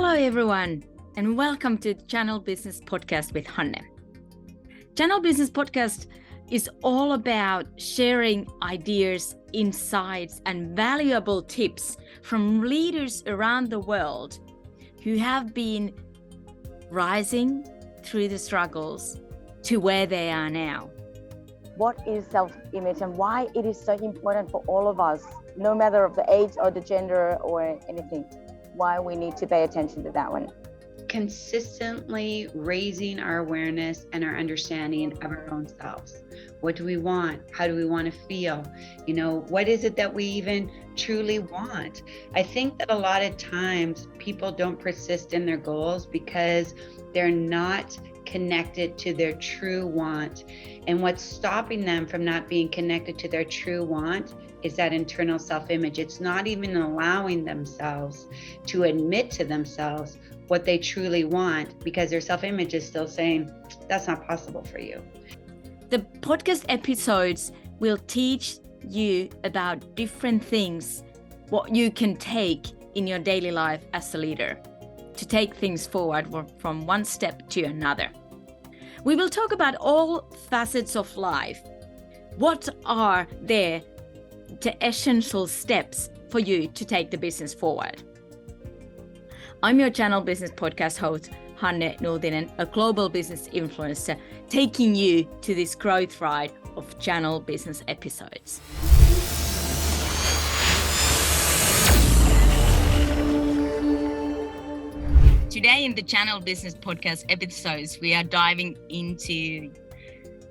Hello everyone, and welcome to Channel Business Podcast with Hanne. Channel Business Podcast is all about sharing ideas, insights, and valuable tips from leaders around the world who have been rising through the struggles to where they are now. What is self-image and why it is so important for all of us, no matter of the age or the gender or anything, why we need to pay attention to that one. Consistently raising our awareness and our understanding of our own selves. What do we want? How do we want to feel? What is it that we even truly want? I think that a lot of times people don't persist in their goals because they're not connected to their true want. And what's stopping them from not being connected to their true want is that internal self-image. It's not even allowing themselves to admit to themselves what they truly want because their self-image is still saying, that's not possible for you. The podcast episodes will teach you about different things, what you can take in your daily life as a leader to take things forward from one step to another. We will talk about all facets of life. What are the essential steps for you to take the business forward? I'm your Channel Business Podcast host, Hanne Nuutinen, a global business influencer, taking you to this growth ride of Channel Business episodes. Today in the Channel Business Podcast episodes, we are diving into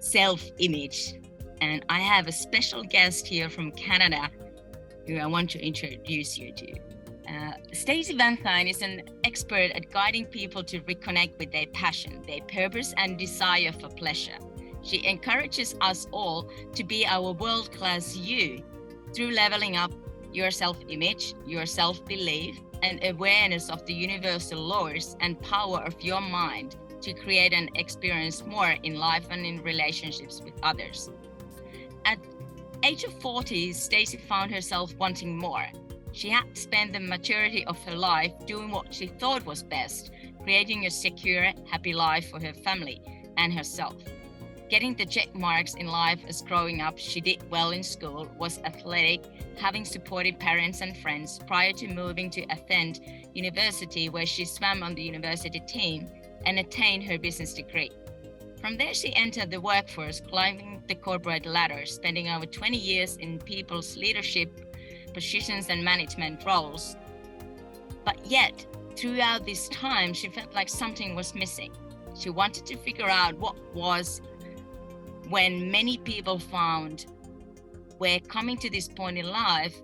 self-image. And I have a special guest here from Canada who I want to introduce you to. Stacey Vanthuyne is an expert at guiding people to reconnect with their passion, their purpose, and desire for pleasure. She encourages us all to be our world-class you through leveling up your self-image, your self-belief, and awareness of the universal laws and power of your mind to create and experience more in life and in relationships with others. At age of 40, Stacey found herself wanting more. She had spent the majority of her life doing what she thought was best, creating a secure, happy life for her family and herself. Getting the check marks in life as growing up, she did well in school, was athletic, having supportive parents and friends prior to moving to attend university where she swam on the university team and attained her business degree. From there, she entered the workforce, climbing the corporate ladder, spending over 20 years in people's leadership positions and management roles. But yet, throughout this time, she felt like something was missing. She wanted to figure out what was when many people found were coming to this point in life,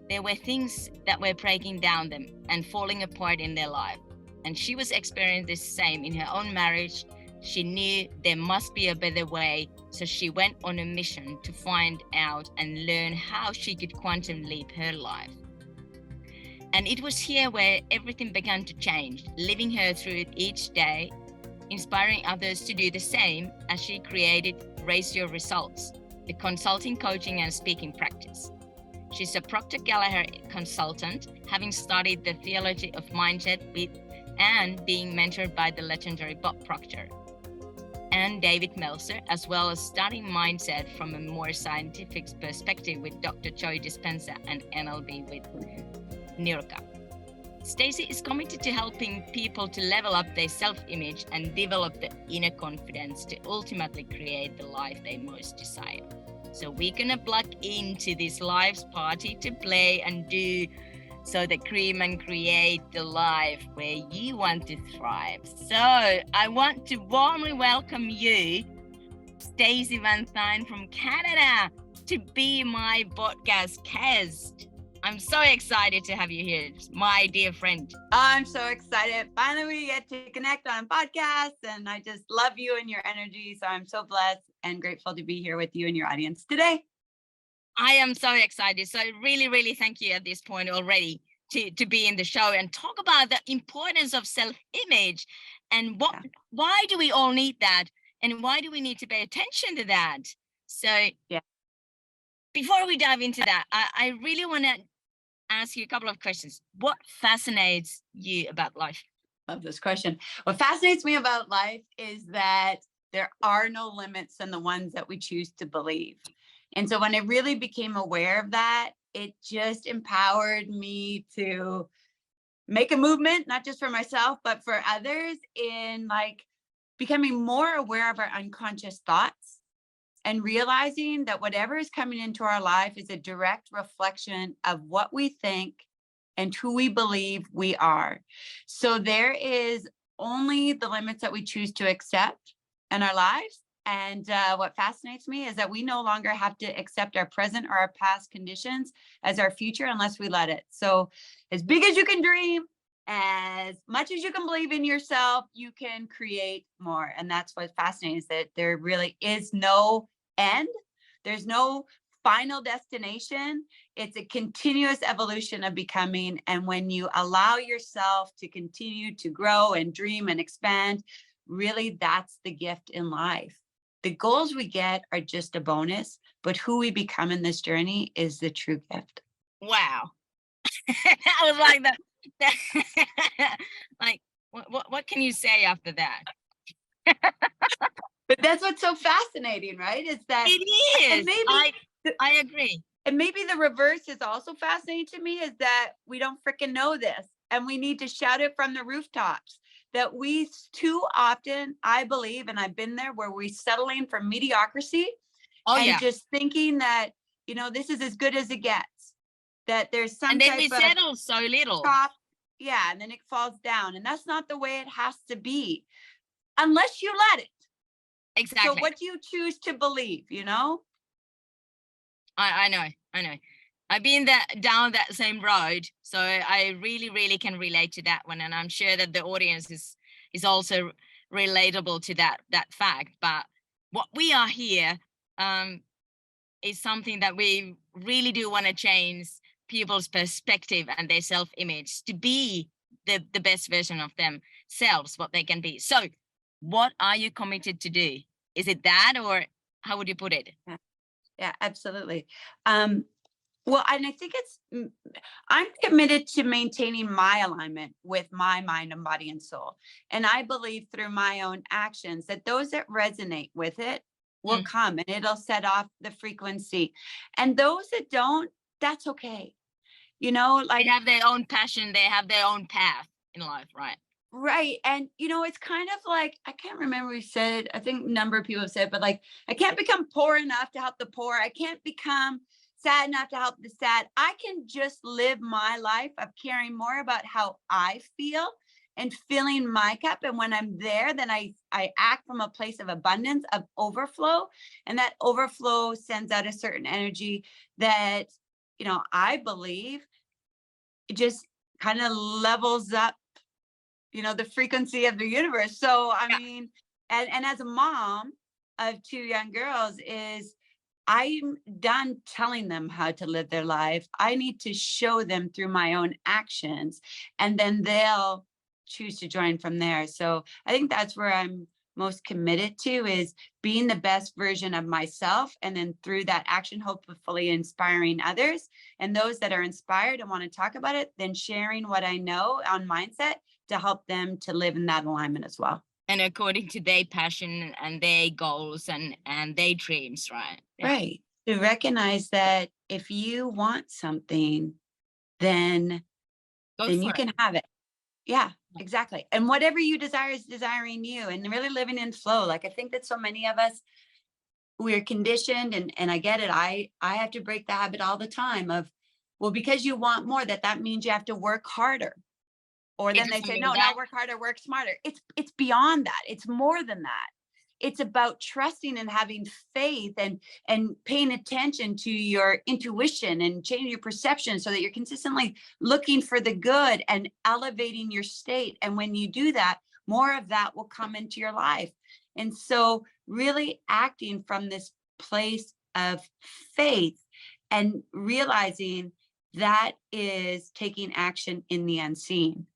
there were things that were breaking down them and falling apart in their life. And she was experiencing the same in her own marriage. She knew there must be a better way, so she went on a mission to find out and learn how she could quantum leap her life. And it was here where everything began to change, living her through it each day, inspiring others to do the same as she created Raise Your Results, the consulting, coaching, and speaking practice. She's a Proctor Gallagher Consultant, having studied the theology of mindset with and being mentored by the legendary Bob Proctor and David Meltzer, as well as studying mindset from a more scientific perspective with Dr. Dispenza and NLP with Niurka. Stacey is committed to helping people to level up their self-image and develop the inner confidence to ultimately create the life they most desire. So we're gonna plug into this life's party to play and do so the cream and create the life where you want to thrive. So I want to warmly welcome you, Stacey Vanthuyne from Canada, to be my podcast guest. I'm so excited to have you here, my dear friend. I'm so excited. Finally, we get to connect on a podcast, and I just love you and your energy. So I'm so blessed and grateful to be here with you and your audience today. I am so excited. So really, really thank you at this point already to be in the show and talk about the importance of self-image and why do we all need that and why do we need to pay attention to that? So before we dive into that, I really want to ask you a couple of questions. What fascinates you about life? Love this question. What fascinates me about life is that there are no limits on the ones that we choose to believe. And so when I really became aware of that, it just empowered me to make a movement, not just for myself, but for others, in like becoming more aware of our unconscious thoughts and realizing that whatever is coming into our life is a direct reflection of what we think and who we believe we are. So there is only the limits that we choose to accept in our lives. And what fascinates me is that we no longer have to accept our present or our past conditions as our future unless we let it. So as big as you can dream, as much as you can believe in yourself, you can create more. And that's what's fascinating, is that there really is no end. There's no final destination. It's a continuous evolution of becoming. And when you allow yourself to continue to grow and dream and expand, really that's the gift in life. The goals we get are just a bonus, but who we become in this journey is the true gift. Wow. I was like that. Like, what can you say after that? But that's what's so fascinating, right? Is that It is. and maybe I agree. And maybe the reverse is also fascinating to me, is that we don't freaking know this, and we need to shout it from the rooftops. That we too often, I believe, and I've been there, where we're settling for mediocrity and just thinking that, this is as good as it gets. That there's some and then type we of settle so little. top, and then it falls down. And that's not the way it has to be, unless you let it. Exactly. So what do you choose to believe, I know. I've been down that same road, so I really can relate to that one, and I'm sure that the audience is also relatable to that fact. But what we are here is something that we really do want to change people's perspective and their self-image to be the best version of themselves, what they can be. So what are you committed to do? Is it that, or how would you put it? Yeah, absolutely. Well, and I think I'm committed to maintaining my alignment with my mind and body and soul. And I believe through my own actions that those that resonate with it will come, and it'll set off the frequency. And those that don't, that's okay. Like they have their own passion, they have their own path in life, right? Right. And, it's kind of like, I can't remember who said, I think a number of people have said, but like, I can't become poor enough to help the poor. I can't become sad enough to help the sad. I can just live my life of caring more about how I feel and filling my cup. And when I'm there, then I act from a place of abundance, of overflow. And that overflow sends out a certain energy that, I believe it just kind of levels up the frequency of the universe. So, I mean, and as a mom of 2 young girls, I'm done telling them how to live their life. I need to show them through my own actions, and then they'll choose to join from there. So I think that's where I'm most committed to, is being the best version of myself. And then through that action, hopefully inspiring others, and those that are inspired and want to talk about it, then sharing what I know on mindset to help them to live in that alignment as well. And according to their passion and their goals and their dreams, right? Yeah. Right. To recognize that if you want something, then you can have it. Yeah, exactly. And whatever you desire is desiring you, and really living in flow. Like, I think that so many of us, we're conditioned, and I get it. I have to break the habit all the time of, well, because you want more, that means you have to work harder. Or then they say, no, not work harder, work smarter. It's beyond that. It's more than that. It's about trusting and having faith and paying attention to your intuition and changing your perception so that you're consistently looking for the good and elevating your state. And when you do that, more of that will come into your life. And so really acting from this place of faith and realizing that is taking action in the unseen.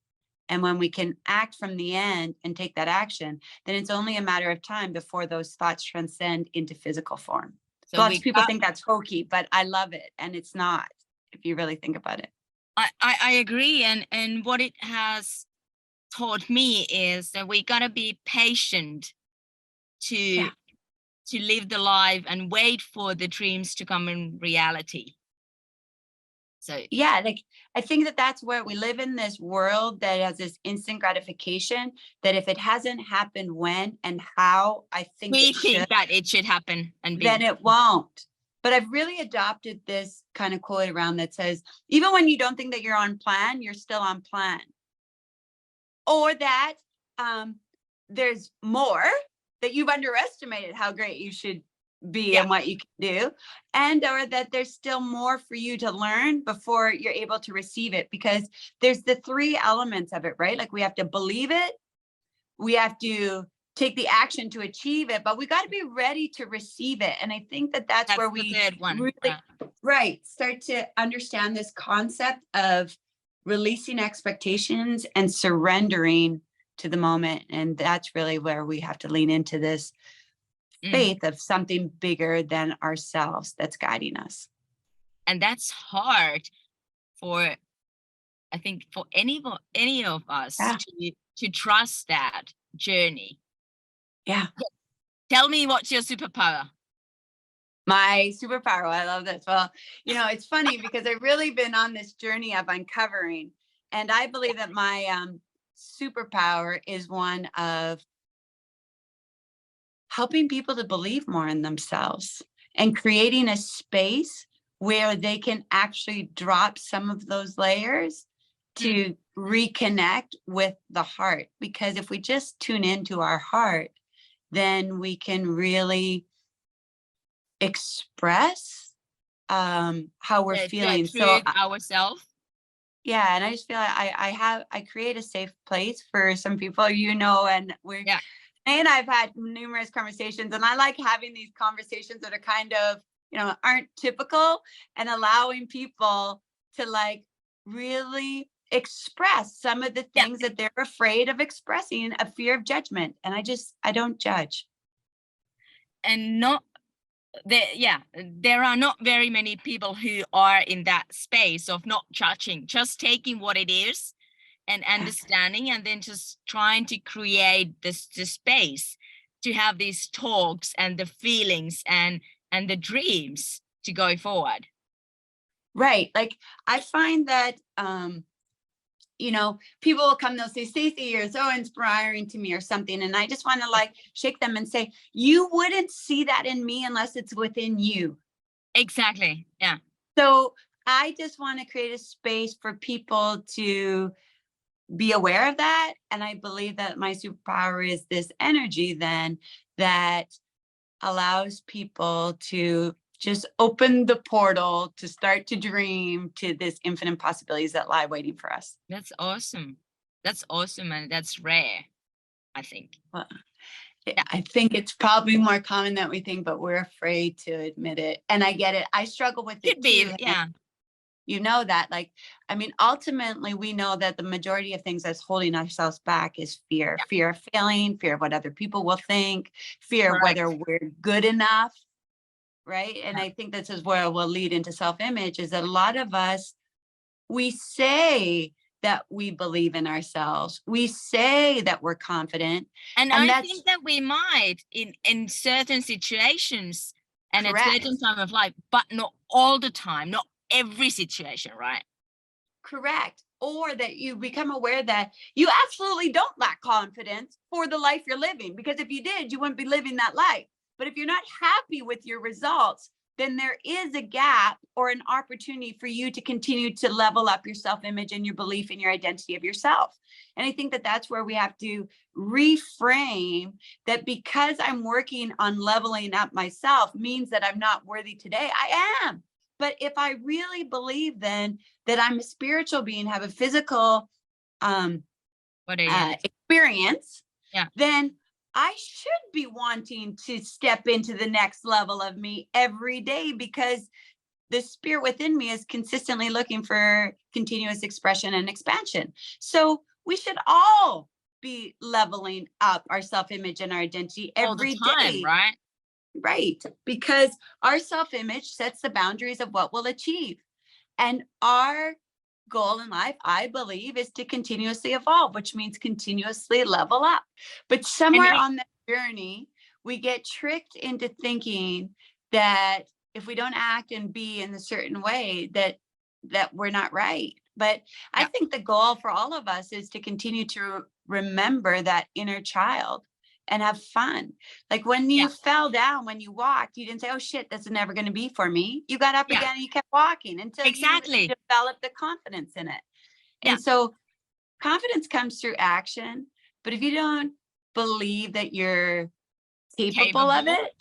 And when we can act from the end and take that action, then it's only a matter of time before those thoughts transcend into physical form. So lots of people think that's hokey, but I love it. And it's not, if you really think about it. I agree. And what it has taught me is that we gotta be patient to live the life and wait for the dreams to come in reality. So Yeah, like I think that that's where we live in this world that has this instant gratification, that if it hasn't happened when and how I think we it should, think that it should happen and then be. it won't. But I've really adopted this kind of quote around that says, even when you don't think that you're on plan, you're still on plan. Or that there's more, that you've underestimated how great you should be and what you can do, and or that there's still more for you to learn before you're able to receive it, because there's the three elements of it, right? Like we have to believe it, we have to take the action to achieve it, but we got to be ready to receive it. And I think that that's where the we third one. really start to understand this concept of releasing expectations and surrendering to the moment. And that's really where we have to lean into this faith of something bigger than ourselves that's guiding us. And that's hard for, I think, for any of us to trust that journey. Yeah. Tell me, what's your superpower? My superpower. I love this. Well, it's funny because I've really been on this journey of uncovering, and I believe that my superpower is one of helping people to believe more in themselves and creating a space where they can actually drop some of those layers to reconnect with the heart. Because if we just tune into our heart, then we can really express how we're feeling. So ourselves. Yeah. And I just feel like I create a safe place for some people, and we're, and I've had numerous conversations, and I like having these conversations that are kind of, aren't typical, and allowing people to like really express some of the things that they're afraid of expressing, a fear of judgment. And I don't judge. And there are not very many people who are in that space of not judging, just taking what it is and understanding, and then just trying to create the space to have these talks and the feelings and the dreams to go forward. Right. Like I find that, people will come, they'll say, Stacey, you're so inspiring to me or something. And I just want to like shake them and say, you wouldn't see that in me unless it's within you. Exactly. Yeah. So I just want to create a space for people to be aware of that. And I believe that my superpower is this energy then that allows people to just open the portal to start to dream to this infinite possibilities that lie waiting for us. That's awesome. That's awesome. And that's rare, I think. Well, I think it's probably more common than we think, but we're afraid to admit it. And I get it. I struggle with it too. Yeah. That, like, I mean, ultimately, we know that the majority of things that's holding ourselves back is fear, fear of failing, fear of what other people will think, fear of whether we're good enough. Right. And I think this is where we'll lead into self-image, is that a lot of us, we say that we believe in ourselves. We say that we're confident. And I think that we might in certain situations and at certain time of life, but not all the time, not every situation, right? Correct. Or that you become aware that you absolutely don't lack confidence for the life you're living, because if you did, you wouldn't be living that life. But if you're not happy with your results, then there is a gap or an opportunity for you to continue to level up your self-image and your belief in your identity of yourself. And I think that that's where we have to reframe that, because I'm working on leveling up myself means that I'm not worthy today. I am. But if I really believe then that I'm a spiritual being, have a physical experience, then I should be wanting to step into the next level of me every day, because the spirit within me is consistently looking for continuous expression and expansion. So we should all be leveling up our self-image and our identity every day. Right? Right. Because our self-image sets the boundaries of what we'll achieve. And our goal in life, I believe, is to continuously evolve, which means continuously level up. But somewhere on that journey, we get tricked into thinking that if we don't act and be in a certain way, that we're not right. But I think the goal for all of us is to continue to remember that inner child and have fun. Like when you fell down, when you walked, you didn't say, oh shit, this is never going to be for me. You got up again and you kept walking until you developed the confidence in it. And so confidence comes through action. But if you don't believe that you're capable of it,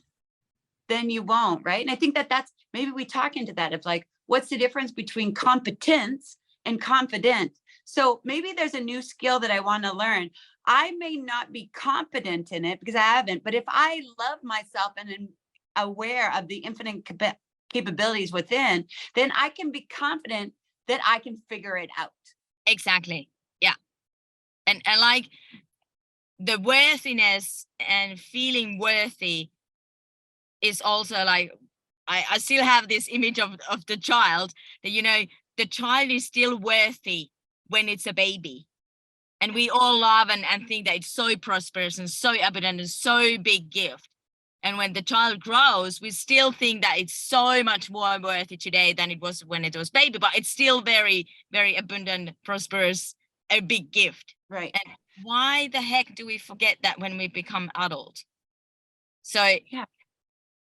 then you won't, right? And I think that's, maybe we talk into that of like, what's the difference between competence and confident? So maybe there's a new skill that I want to learn. I may not be competent in it because I haven't, but if I love myself and am aware of the infinite capabilities within, then I can be confident that I can figure it out. Exactly. Yeah. And like the worthiness and feeling worthy is also like, I still have this image of the child that, you know, the child is still worthy when it's a baby. And we all love and think that it's so prosperous and so abundant and so big gift. And when the child grows, we still think that it's so much more worthy today than it was when it was baby, but it's still very, very abundant, prosperous, a big gift. Right. And why the heck do we forget that when we become adult? So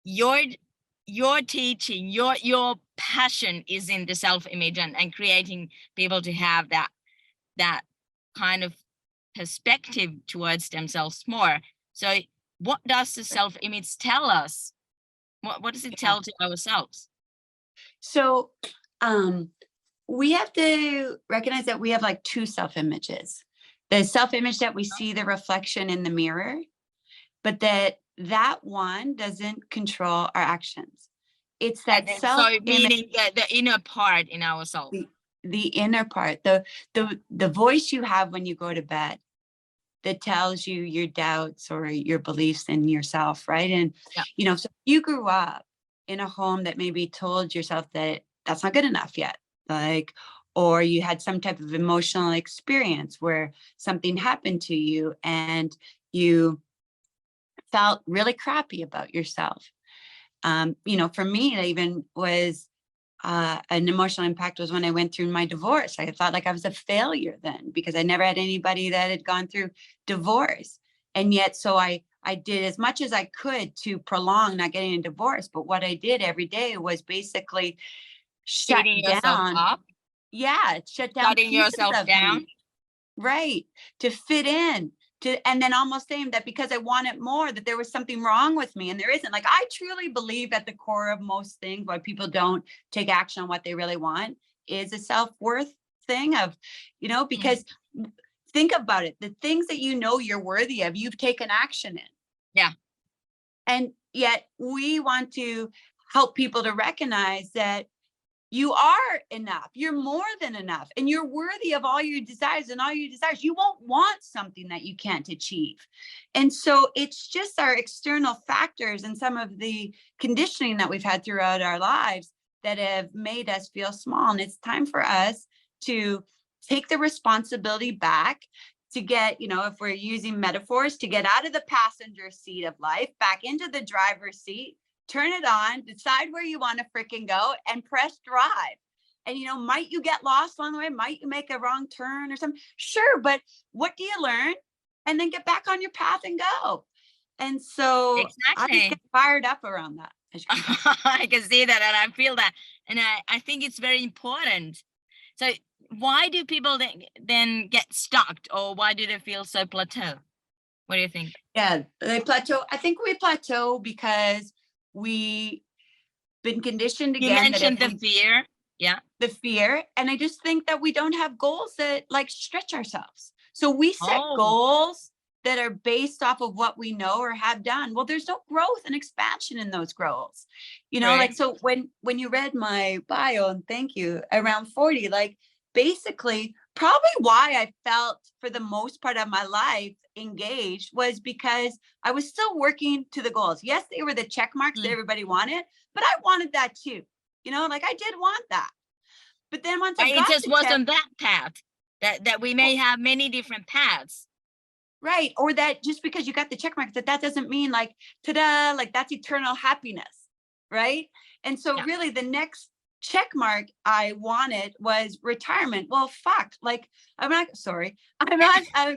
your teaching, your passion is in the self-image and creating people to have that kind of perspective towards themselves more. So what does the self-image tell us? What does it tell to ourselves? So we have to recognize that we have like two self-images. The self-image that we see the reflection in the mirror, but that one doesn't control our actions. It's that so meaning the inner part in ourselves. The inner part, the voice you have when you go to bed that tells you your doubts or your beliefs in yourself, right? And you know, so you grew up in a home that maybe told yourself that that's not good enough yet, like, or you had some type of emotional experience where something happened to you and you felt really crappy about yourself. You know, for me, it even was an emotional impact was when I went through my divorce. I thought like I was a failure then because I never had anybody that had gone through divorce. And yet, so I did as much as I could to prolong not getting a divorce. But what I did every day was basically shut down. Up. Yeah, shut down. Shutting yourself down. Right. To fit in. And then almost saying that because I wanted more, that there was something wrong with me, and there isn't. Like, I truly believe at the core of most things, why people don't take action on what they really want, is a self-worth thing of, you know, because think about it, the things that you know you're worthy of, you've taken action in. Yeah. And yet we want to help people to recognize that you are enough. You're more than enough. And you're worthy of all your desires and all your desires. You won't want something that you can't achieve. And so it's just our external factors and some of the conditioning that we've had throughout our lives that have made us feel small. And it's time for us to take the responsibility back, to get, you know, if we're using metaphors, to get out of the passenger seat of life, back into the driver's seat. Turn it on, decide where you want to freaking go, and press drive. And, you know, might you get lost along the way? Might you make a wrong turn or something? Sure, but what do you learn? And then get back on your path and go. And so I just get fired up around that. I can see that and I feel that. And I think it's very important. So why do people then get stuck, or why do they feel so plateau? What do you think? Yeah, they plateau. I think we plateau because we been conditioned again. You mentioned the fear. Yeah. The fear. And I just think that we don't have goals that like stretch ourselves. So we set goals that are based off of what we know or have done. Well, there's no growth and expansion in those goals. You know, like, so when you read my bio, and thank you, around 40, like basically probably why I felt for the most part of my life engaged was because I was still working to the goals. Yes, they were the check marks that everybody wanted, but I wanted that too. You know, like I did want that. But then once But I it got just the wasn't check, that path. That we may have many different paths. right? Or that just because you got the check mark, that doesn't mean like, ta-da, like that's eternal happiness, right? And so Yeah. really the next check mark I wanted was retirement. Well, fuck, like I'm not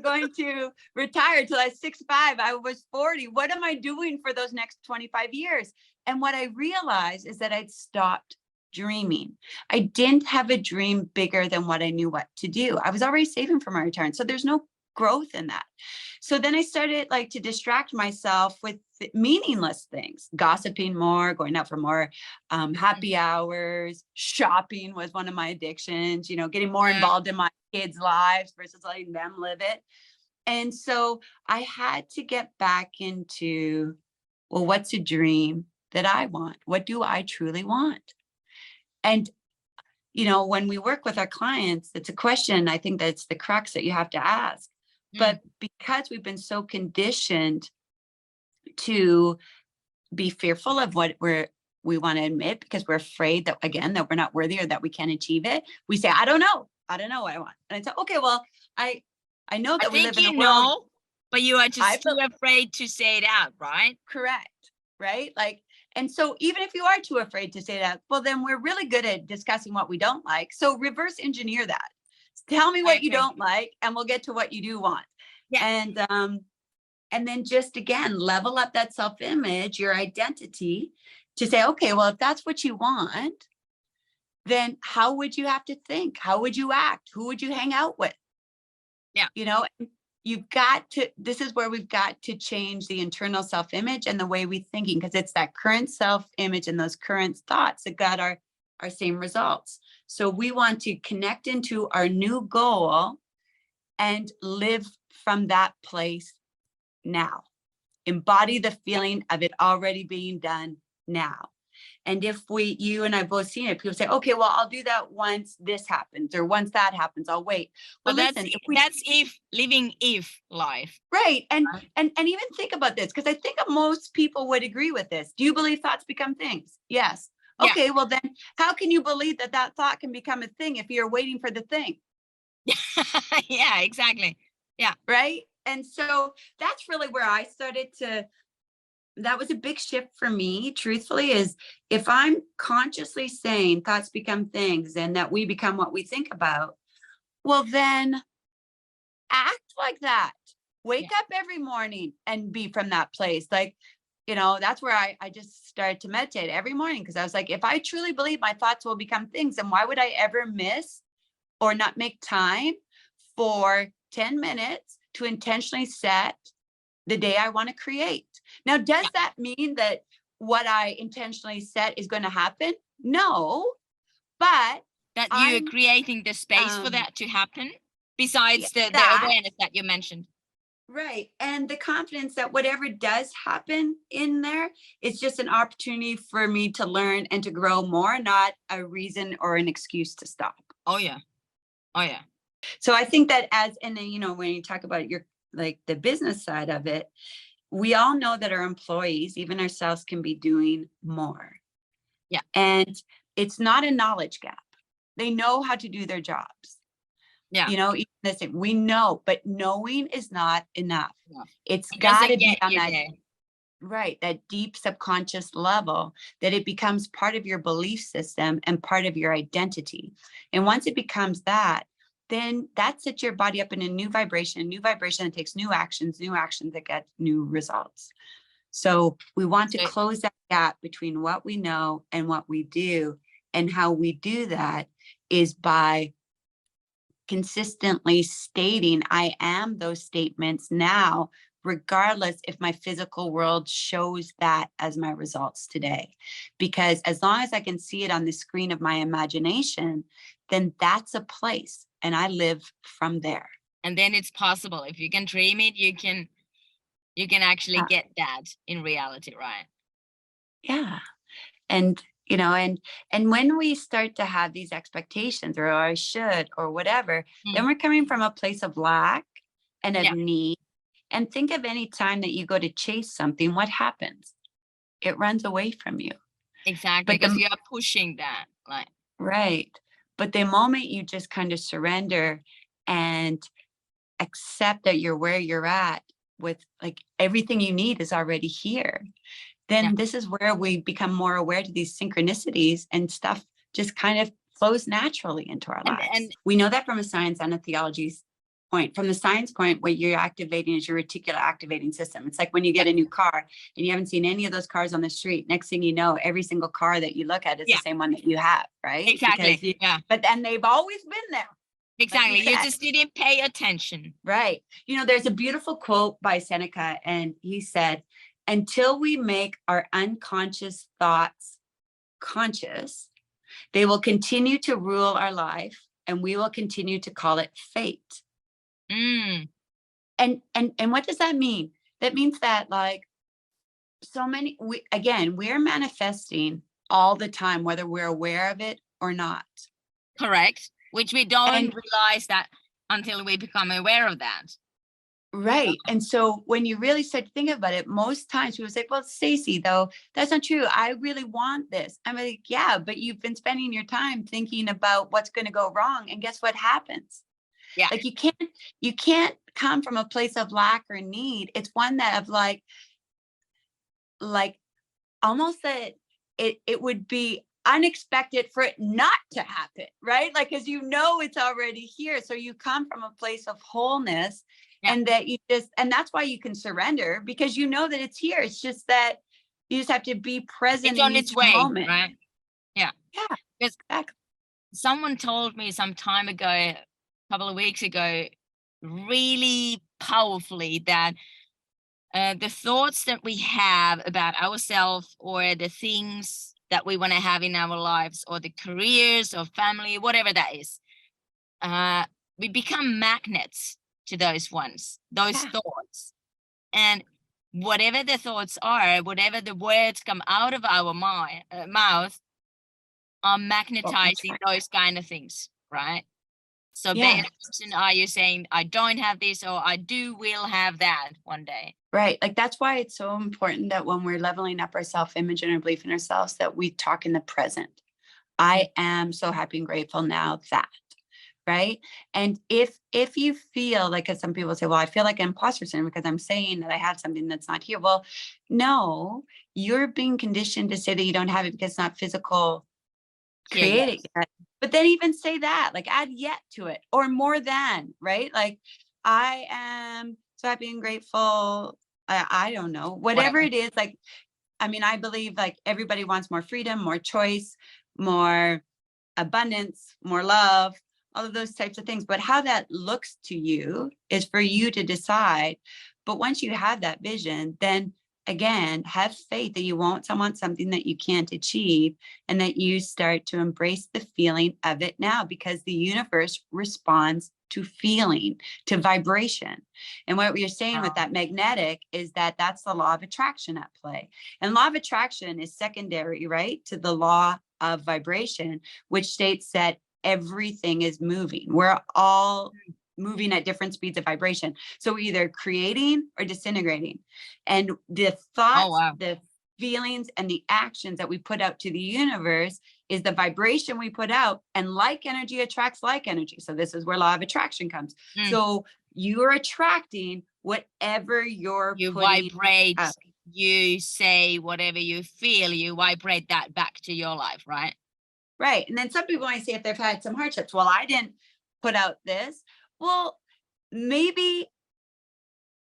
going to retire till I was 65. I was 40. What am I doing for those next 25 years? And what I realized is that I'd stopped dreaming. I didn't have a dream bigger than what I knew what to do. I was already saving for my retirement. So there's no growth in that. So then I started like to distract myself with meaningless things, gossiping more, going out for more happy hours, shopping was one of my addictions, you know, getting more involved in my kids' lives versus letting them live it. And so I had to get back into, well, what's a dream that I want? What do I truly want? And you know, when we work with our clients, it's a question, I think that's the crux that you have to ask. But because we've been so conditioned to be fearful of what we want to admit, because we're afraid that, again, that we're not worthy or that we can't achieve it, we say, I don't know what I want. And I say, okay, well, I know that we live in a world, but you are just too afraid to say it out, right? Correct, right? Like, and so even if you are too afraid to say that, well, then we're really good at discussing what we don't like. So reverse engineer that. Tell me what you don't like, and we'll get to what you do want. Yeah. And then just again, level up that self-image, your identity, to say, okay, well, if that's what you want, then how would you have to think? How would you act? Who would you hang out with? Yeah. You know, this is where we've got to change the internal self-image and the way we're thinking, because it's that current self-image and those current thoughts that got our same results. So we want to connect into our new goal and live from that place now. Embody the feeling of it already being done now. And if you and I both seen it, people say, okay, well, I'll do that once this happens, or once that happens, I'll wait. Well, listen, that's living life. Right. And even think about this, because I think most people would agree with this. Do you believe thoughts become things? Yes. Yeah. Okay, well then how can you believe that thought can become a thing if you're waiting for the thing? Yeah, exactly. Yeah. Right. And so that's really where I started that was a big shift for me, truthfully, is if I'm consciously saying thoughts become things and that we become what we think about, well, then act like that. Wake up every morning and be from that place. Like, you know, that's where I just started to meditate every morning, because I was like, if I truly believe my thoughts will become things, then why would I ever miss or not make time for 10 minutes to intentionally set the day I want to create? Now, does that mean that what I intentionally set is going to happen? No, but that you're creating the space for that to happen, besides the awareness that you mentioned. Right. And the confidence that whatever does happen in there, it's just an opportunity for me to learn and to grow more, not a reason or an excuse to stop. Oh, yeah. Oh, yeah. So I think that and then, you know, when you talk about the business side of it, we all know that our employees, even ourselves, can be doing more. Yeah. And it's not a knowledge gap. They know how to do their jobs. Yeah. You know, even we know, but knowing is not enough. Yeah. It's got to be on that, right, that deep subconscious level, that it becomes part of your belief system and part of your identity. And once it becomes that, then that sets your body up in a new vibration that takes new actions that get new results. So we want to close that gap between what we know and what we do. And how we do that is by consistently stating, I am those statements now, regardless if my physical world shows that as my results today. Because as long as I can see it on the screen of my imagination, then that's a place, and I live from there. And then it's possible. If you can dream it, you can actually get that in reality, right? Yeah. And you know, and when we start to have these expectations, or I should, or whatever, then we're coming from a place of lack and of need. And think of any time that you go to chase something, what happens? It runs away from you. Exactly, because you are pushing that, like. Right. But the moment you just kind of surrender and accept that you're where you're at with like everything you need is already here, then this is where we become more aware to these synchronicities, and stuff just kind of flows naturally into our lives. And we know that from a science and a theology point. From the science point, what you're activating is your reticular activating system. It's like when you get a new car and you haven't seen any of those cars on the street. Next thing you know, every single car that you look at is the same one that you have, right? Exactly. But then they've always been there. Exactly. Like you just didn't pay attention. Right. You know, there's a beautiful quote by Seneca, and he said, until we make our unconscious thoughts conscious, they will continue to rule our life, and we will continue to call it fate. And what does that mean? That means that like we're manifesting all the time, whether we're aware of it or not. Correct. Which we don't realize that until we become aware of that. Right. And so when you really start to think about it, most times people say, well, Stacey, though, that's not true. I really want this. I'm like, yeah, but you've been spending your time thinking about what's going to go wrong. And guess what happens? Yeah. Like you can't come from a place of lack or need. It's one that of like almost that it would be unexpected for it not to happen, right? Like, as you know, it's already here. So you come from a place of wholeness, and that and that's why you can surrender, because you know that it's here. It's just that you just have to be present in its way, moment. Right? Yeah. Yeah. Exactly. Someone told me some time ago, a couple of weeks ago, really powerfully, that the thoughts that we have about ourselves or the things that we want to have in our lives, or the careers or family, whatever that is, we become magnets to those thoughts. And whatever the thoughts are, whatever the words come out of our mouth are magnetizing those kind of things, right? So pay attention, are you saying, I don't have this, or I will have that one day? Right. Like, that's why it's so important that when we're leveling up our self-image and our belief in ourselves, that we talk in the present. I am so happy and grateful now that, right? And if you feel like, because some people say, well, I feel like an imposter syndrome because I'm saying that I have something that's not here. Well, no, you're being conditioned to say that you don't have it because it's not physical created yet. But then even say that, like, add yet to it, or more than, right? Like, I am so happy and grateful. I don't know, whatever it is. Like, I mean, I believe like everybody wants more freedom, more choice, more abundance, more love, all of those types of things. But how that looks to you is for you to decide. But once you have that vision, then again, have faith that you want something that you can't achieve, and that you start to embrace the feeling of it now, because the universe responds to feeling, to vibration. And what you're saying with that magnetic is that that's the law of attraction at play. And law of attraction is secondary, right, to the law of vibration, which states that everything is moving. We're all moving at different speeds of vibration. So we're either creating or disintegrating. And the thoughts, the feelings, and the actions that we put out to the universe is the vibration we put out, and like energy attracts like energy. So this is where law of attraction comes. So you're attracting whatever you vibrate out. You say whatever you feel, you vibrate that back to your life, right? Right. And then some people might say, if they've had some hardships, well, I didn't put out this. Well, maybe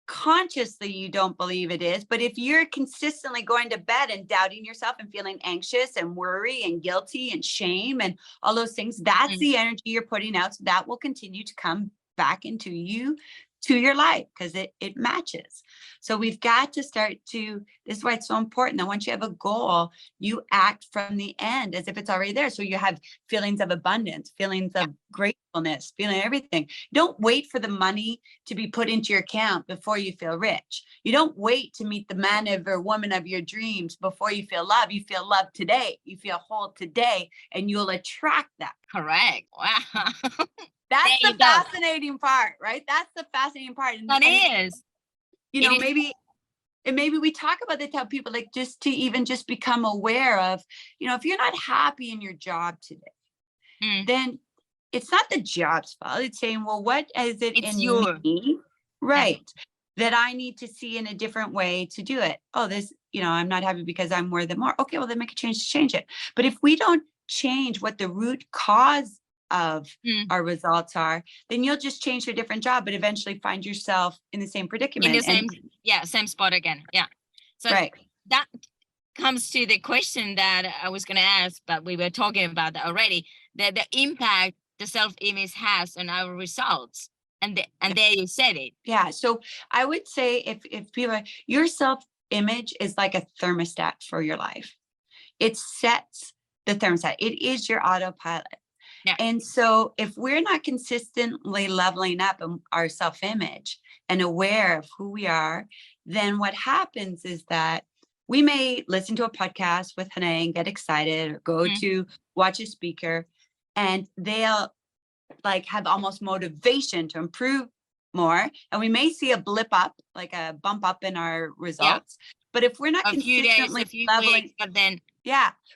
consciously you don't believe it is, but if you're consistently going to bed and doubting yourself and feeling anxious and worry and guilty and shame and all those things, that's the energy you're putting out. So that will continue to come back into you, to your life, because it matches. So we've got to start to, this is why it's so important that once you have a goal, you act from the end as if it's already there. So you have feelings of abundance, feelings of gratefulness, feeling everything. Don't wait for the money to be put into your account before you feel rich. You don't wait to meet the man or woman of your dreams before you feel love. You feel love today. You feel whole today, and you'll attract that. Correct. Wow. That's the fascinating part, right? That's the fascinating part. That is. You know, maybe we talk about that, tell people, like, just to even just become aware of, you know, if you're not happy in your job today, then it's not the job's fault. It's saying, well, what is it It's in your, me, yeah, right, that I need to see in a different way to do it? Oh, this, I'm not happy because I'm worth it more. Okay, well, then make a change to change it. But if we don't change what the root cause of our results are, then you'll just change to a different job, but eventually find yourself in the same in predicament. the same, same spot again. Yeah. So right. that comes to the question that I was going to ask, but we were talking about that already, the impact the self-image has on our results. And there you said it. Yeah. So I would say if people, your self-image is like a thermostat for your life. It sets the thermostat. It is your autopilot. Yeah. And so if we're not consistently leveling up our self-image and aware of who we are, then what happens is that we may listen to a podcast with Hannah and get excited, or go to watch a speaker, and they'll like have almost motivation to improve more. And we may see a blip up, like a bump up in our results. But if we're not a few days, a few weeks, but then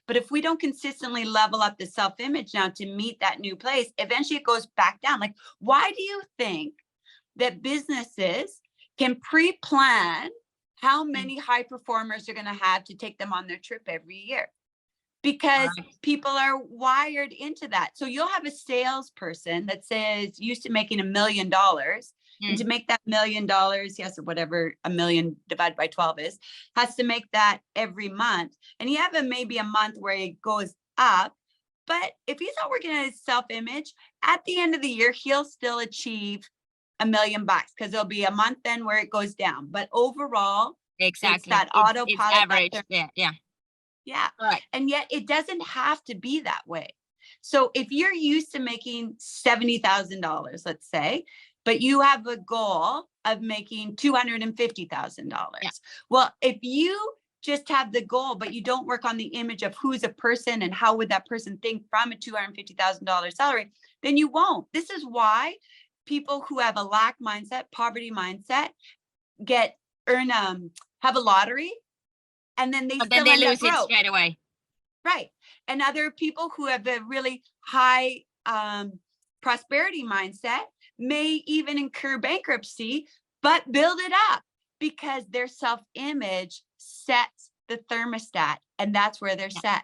but if we don't consistently level up the self-image now to meet that new place, eventually it goes back down. Like, why do you think that businesses can pre-plan how many high performers they're going to have to take them on their trip every year? Because people are wired into that. So you'll have a salesperson that says used to making $1 million, and to make that $1 million, yes, or whatever $1 million divided by 12 is, has to make that every month. And you have maybe a month where it goes up. But if he's not working on his self-image, at the end of the year, he'll still achieve $1 million, because there'll be a month then where it goes down. But overall, exactly, it's that autopilot. It's average. Yeah. Right. And yet it doesn't have to be that way. So if you're used to making $70,000, let's say, but you have a goal of making $250,000. Well, if you just have the goal, but you don't work on the image of who's a person and how would that person think from a $250,000 salary, then you won't. This is why people who have a lack mindset, poverty mindset, have a lottery, and then they lose it straight away. Right. And other people who have a really high prosperity mindset may even incur bankruptcy, but build it up, because their self-image sets the thermostat, and that's where they're set.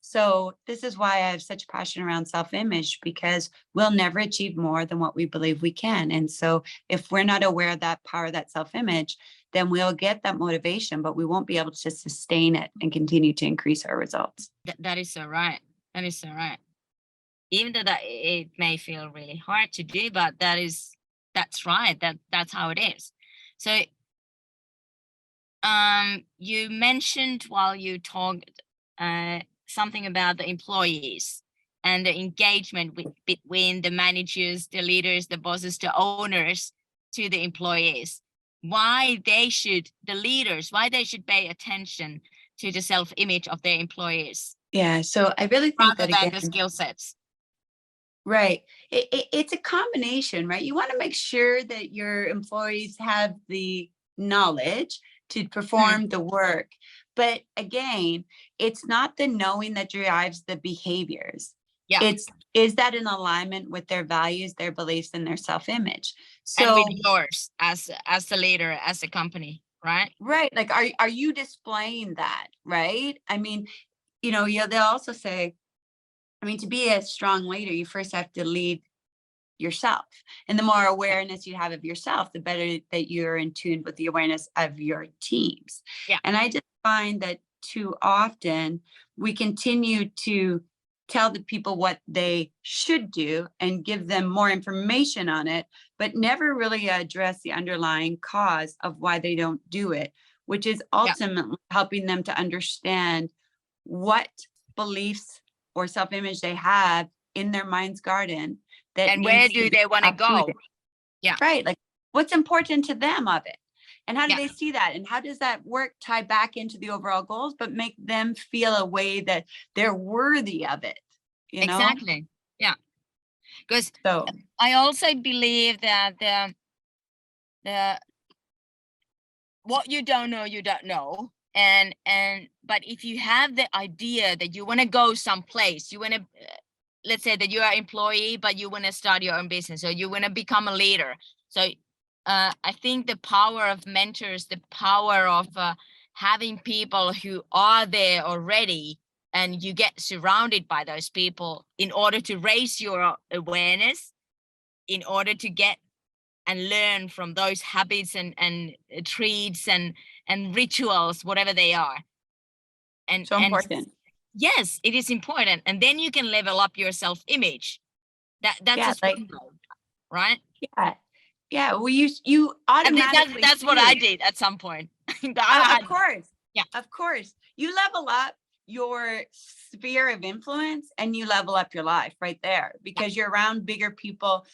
So this is why I have such passion around self-image, because we'll never achieve more than what we believe we can. And so if we're not aware of that power, that self-image, then we'll get that motivation, but we won't be able to sustain it and continue to increase our results. That is so right. That is so right. Even though that it may feel really hard to do, but that's right. That's how it is. So you mentioned while you talked something about the employees and the engagement between the managers, the leaders, the bosses, the owners to the employees. Why they should pay attention to the self-image of their employees. Yeah, so I really think rather than the skill sets. Right. It's a combination, right? You want to make sure that your employees have the knowledge to perform the work. But again, it's not the knowing that drives the behaviors. Yeah. Is that in alignment with their values, their beliefs, and their self-image? So, and with yours as the leader, as a company, right? Right. Like, are you displaying that, right? I mean, they'll also say, to be a strong leader, you first have to lead yourself. And the more awareness you have of yourself, the better that you're in tune with the awareness of your teams. Yeah. And I just find that too often we continue to tell the people what they should do and give them more information on it, but never really address the underlying cause of why they don't do it, which is ultimately helping them to understand what beliefs or self-image they have in their mind's garden, and where do they want to go? Yeah, right. Like, what's important to them of it, and how do they see that, and how does that work tie back into the overall goals, but make them feel a way that they're worthy of it? Exactly. Yeah, because I also believe that the what you don't know. And but if you have the idea that you want to go someplace, you want to let's say that you are an employee, but you want to start your own business, or you want to become a leader. So I think the power of mentors, the power of having people who are there already, and you get surrounded by those people in order to raise your awareness, in order to get and learn from those habits and treats and rituals, whatever they are. And So important. Yes, it is important. And then you can level up your self-image. That's Yeah, right? Yeah. Well, you automatically. That's what I did at some point. Of course. Yeah. Of course. You level up your sphere of influence and you level up your life right there, because you're around bigger people,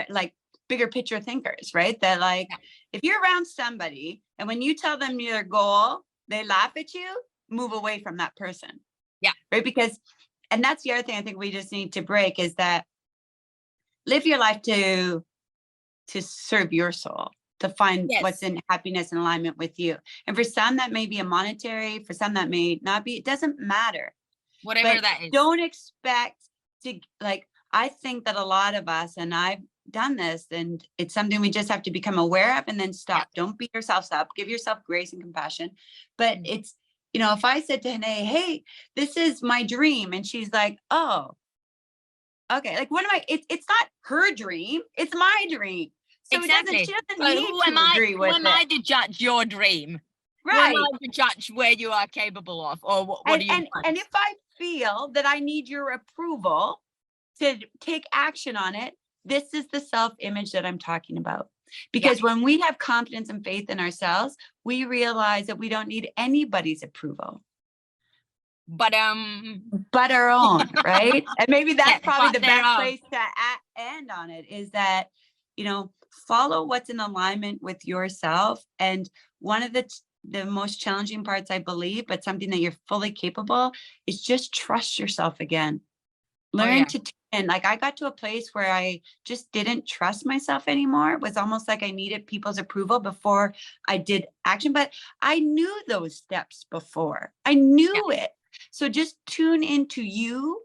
like bigger picture thinkers, right? That like, if you're around somebody and when you tell them your goal, they laugh at you, move away from that person. Yeah. Right. Because, and that's the other thing I think we just need to break, is that live your life to serve your soul, to find what's in happiness and alignment with you. And for some that may be a monetary, for some that may not be, it doesn't matter. Whatever that is. Don't expect to, like, I think that a lot of us, and I've done this, and it's something we just have to become aware of and then stop. Don't beat yourselves up, give yourself grace and compassion. But it's, you know, if I said to Hene, hey, this is my dream, and she's like, oh, okay, like what am I, it's not her dream, it's my dream. So exactly. She doesn't need to agree with it. Who am I to judge your dream? Right. Who am I to judge where you are capable of, or what do you want? And if I feel that I need your approval to take action on it, this is the self-image that I'm talking about. Because when we have confidence and faith in ourselves, we realize that we don't need anybody's approval. But our own, right? And maybe that's probably the best place to end on it, is that, you know, follow what's in alignment with yourself. And one of the most challenging parts, I believe, but something that you're fully capable, is just trust yourself again. Learn to tune in. Like, I got to a place where I just didn't trust myself anymore. It was almost like I needed people's approval before I did action, but I knew those steps before. I knew it. So just tune into you.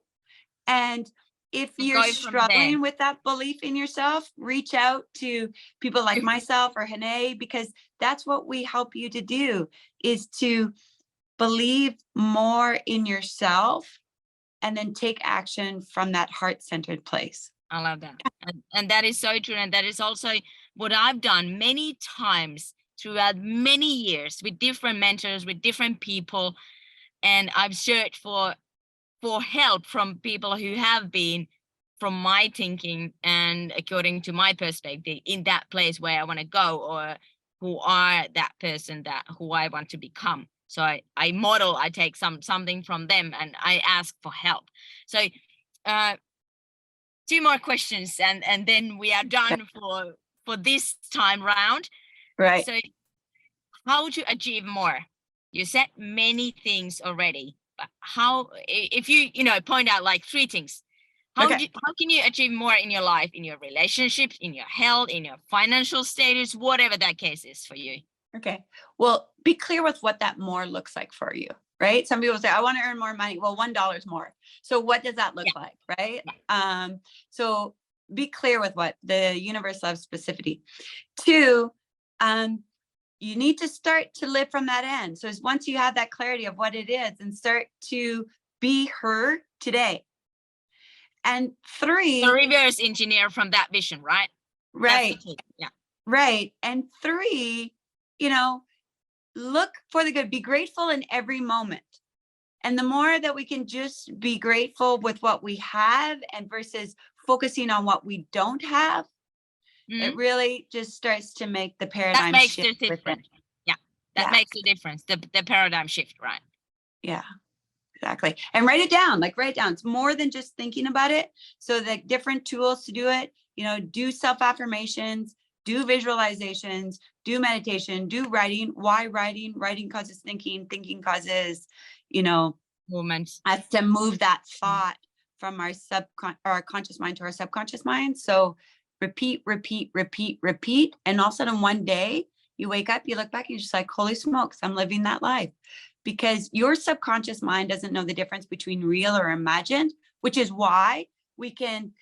And if you're struggling with that belief in yourself, reach out to people like myself or Hene, because that's what we help you to do, is to believe more in yourself and then take action from that heart-centered place. I love that. And that is so true. And that is also what I've done many times throughout many years with different mentors, with different people. And I've searched for help from people who have been, from my thinking and according to my perspective, in that place where I want to go, or who are that person who I want to become. So I take something from them and I ask for help. So 2 more questions and then we are done for this time round. Right. So how to achieve more? You said many things already, but how, if you point out like 3 things, how can you achieve more in your life, in your relationships, in your health, in your financial status, whatever that case is for you? Okay. Well, be clear with what that more looks like for you, right? Some people say, I want to earn more money. Well, $1 more. So what does that look like, right? So be clear with what the universe loves specificity. 2, you need to start to live from that end. So once you have that clarity of what it is, and start to be her today. And 3, the reverse engineer from that vision, right? Right. Yeah. Right. And 3, look for the good, be grateful in every moment. And the more that we can just be grateful with what we have, and versus focusing on what we don't have, it really just starts to make the paradigm shift. That makes a difference. The paradigm shift, right? Yeah, exactly. And write it down, write it down. It's more than just thinking about it. So the different tools to do it, do self-affirmations, do visualizations, do meditation, do writing. Why writing? Writing causes thinking. Thinking causes, movements. Us to move that thought from our conscious mind to our subconscious mind. So repeat. And all of a sudden one day you wake up, you look back, and you're just like, holy smokes, I'm living that life. Because your subconscious mind doesn't know the difference between real or imagined, which is why we can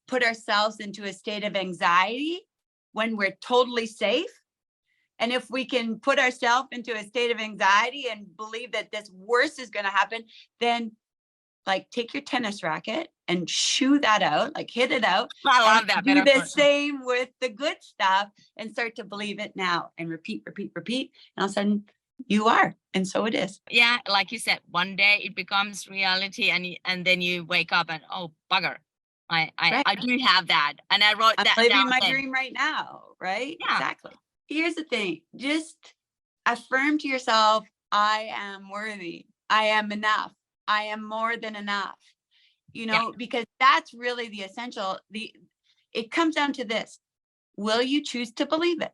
put ourselves into a state of anxiety when we're totally safe. And if we can put ourselves into a state of anxiety and believe that this worst is going to happen, then like take your tennis racket and shoo that out, like hit it out. I love that Do the metaphor. same with the good stuff and start to believe it now and repeat. And all of a sudden you are. And so it is. Yeah, like you said, one day it becomes reality, and then you wake up and, oh, bugger. I do have that. And I wrote that I'm living down my then. dream right now, right? Yeah. Exactly. Here's the thing. Just affirm to yourself, I am worthy. I am enough. I am more than enough. Because that's really the essential. It comes down to this. Will you choose to believe it?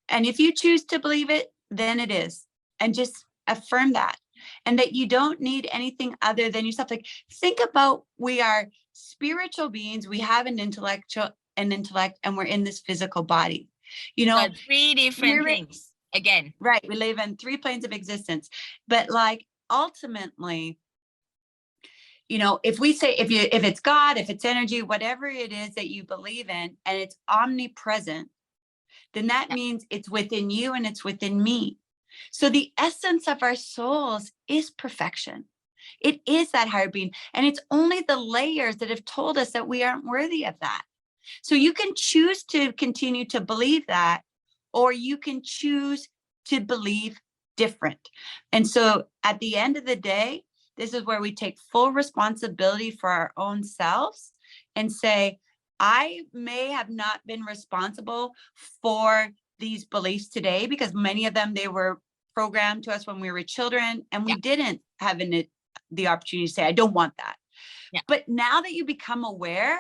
And if you choose to believe it, then it is. And just affirm that. And that you don't need anything other than yourself. Like, think about, we are spiritual beings. We have an intellect, and we're in this physical body. So 3 different things again. Right. We live in 3 planes of existence. But like, ultimately, if we say, if it's God, if it's energy, whatever it is that you believe in, and it's omnipresent, then that means it's within you and it's within me. So the essence of our souls is perfection. It is that higher being. And it's only the layers that have told us that we aren't worthy of that. So you can choose to continue to believe that, or you can choose to believe different. And so at the end of the day, this is where we take full responsibility for our own selves and say, I may have not been responsible for these beliefs today, because many of them, they were programmed to us when we were children, and we didn't have the opportunity to say, I don't want that. Yeah. But now that you become aware,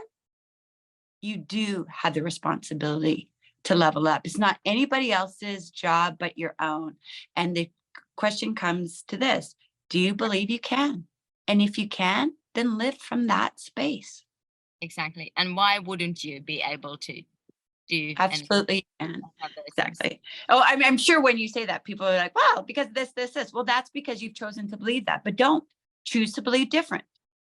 you do have the responsibility to level up. It's not anybody else's job but your own. And the question comes to this: do you believe you can? And if you can, then live from that space. Exactly. And why wouldn't you be able to do? Absolutely can. Exactly. Oh, I'm sure when you say that, people are like, wow, because this. Well, that's because you've chosen to believe that. But don't choose to believe different.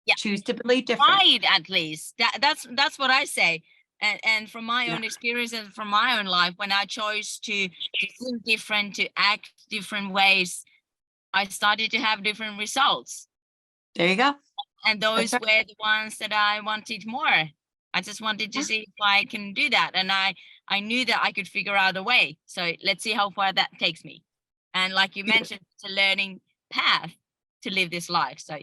Yeah. Choose to believe different. Try it at least. That's what I say. And from my own experience and from my own life, when I chose to think different, to act different ways, I started to have different results. There you go. And those were the ones that I wanted more. I just wanted to see if I can do that. And I knew that I could figure out a way. So let's see how far that takes me. And like you mentioned, it's a learning path to live this life. So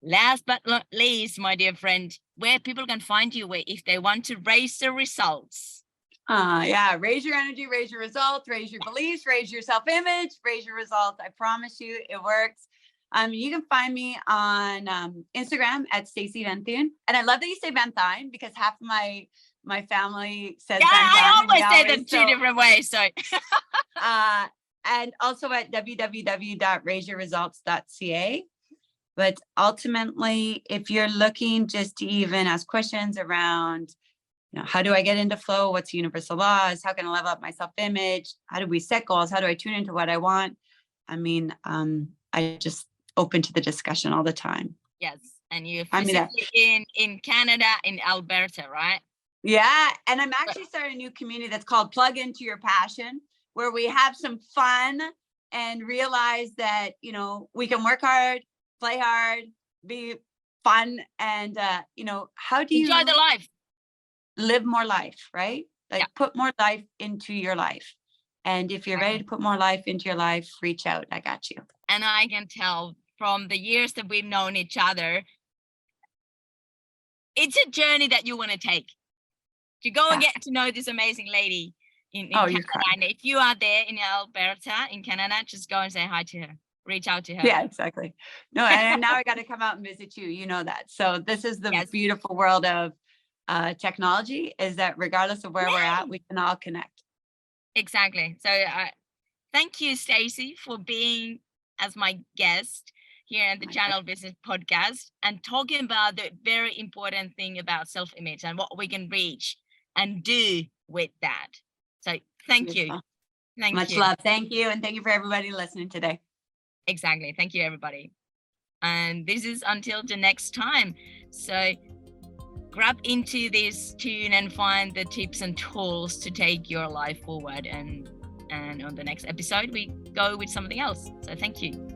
last but not least, my dear friend, where people can find you if they want to raise their results. Raise your energy, raise your results, raise your beliefs, raise your self-image, raise your results. I promise you it works. You can find me on Instagram at Stacey Vanthuyne. And I love that you say Vanthuyne, because half of my family says Vanthuyne. I always say them 2 different ways. So and also at www.raiseyourresults.ca. But ultimately, if you're looking just to even ask questions around, how do I get into flow? What's universal laws? How can I level up my self-image? How do we set goals? How do I tune into what I want? I mean, I just open to the discussion all the time. Yes. And you're physically in Canada, in Alberta, right? Yeah. And I'm actually starting a new community that's called Plug Into Your Passion, where we have some fun and realize that, we can work hard, play hard, be fun, and, how do you enjoy the life? Live more life, right? Like put more life into your life. And if you're ready to put more life into your life, reach out. I got you. And I can tell from the years that we've known each other, it's a journey that you want to take. To go and get to know this amazing lady in Canada. And if you are there in Alberta, in Canada, just go and say hi to her. Reach out to her. Yeah, exactly. No, and now I got to come out and visit you. You know that. So this is the beautiful world of technology, is that regardless of where we're at, we can all connect. Exactly. So thank you, Stacey, for being as my guest here at the Channel Business Podcast and talking about the very important thing about self-image and what we can reach and do with that. So thank you. Much love. Thank you. And thank you for everybody listening today. Exactly. Thank you, everybody. And this is until the next time. So grab into this tune and find the tips and tools to take your life forward. And on the next episode, we go with something else. So thank you.